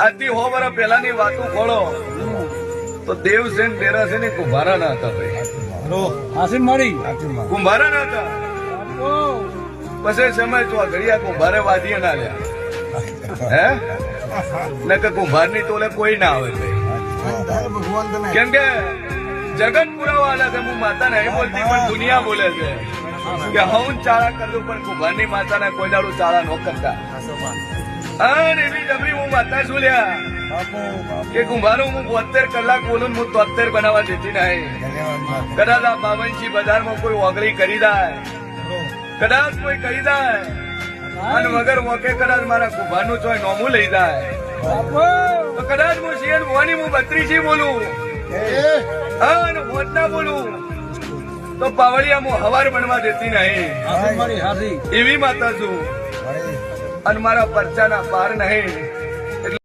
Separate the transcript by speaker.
Speaker 1: આજથી 100 વર્ષ પહેલાની વાતો ખોળો તો દેવસેન દેરાસેન એ કુંભારા ના હતા ભાઈ, કુંભારા ના હતા. પછી સમય ચોઘડિયા કુંભારે વાદીએ ના લ્યા હે ને કે કુંભાર ની તોલે કોઈ ના આવે ભાઈ. કેમ કે જગત પુરાવા આલા છે. હું માતા નહીં બોલતી પણ દુનિયા બોલે છે કે હું ચાળા કરું પણ કુંભાર ની માતા ને કોઈ દાડું ચાળા ન કરતા. અને એવી જબરી હું માતા છું લ્યા કે કુંભારું હું 72 કલાક બોલું હું 73 બનાવવા દેતી નહીં. કદાચ આ 52 બજારમાં કોઈ ઓગળી કરી જાય, કદાચ કોઈ કહી જાય અને વગર મોકે કદાચ મારા કુંભારનું ચોય નોમું લઈ જાય તો કદાચ હું શિયન ભવાની હું 32 બોલું અને હોત ના બોલું તો પાવડિયા હું હવાર બનવા દેતી નહીં. એવી માતા છું અને મારા પરચાના પાર નહીં.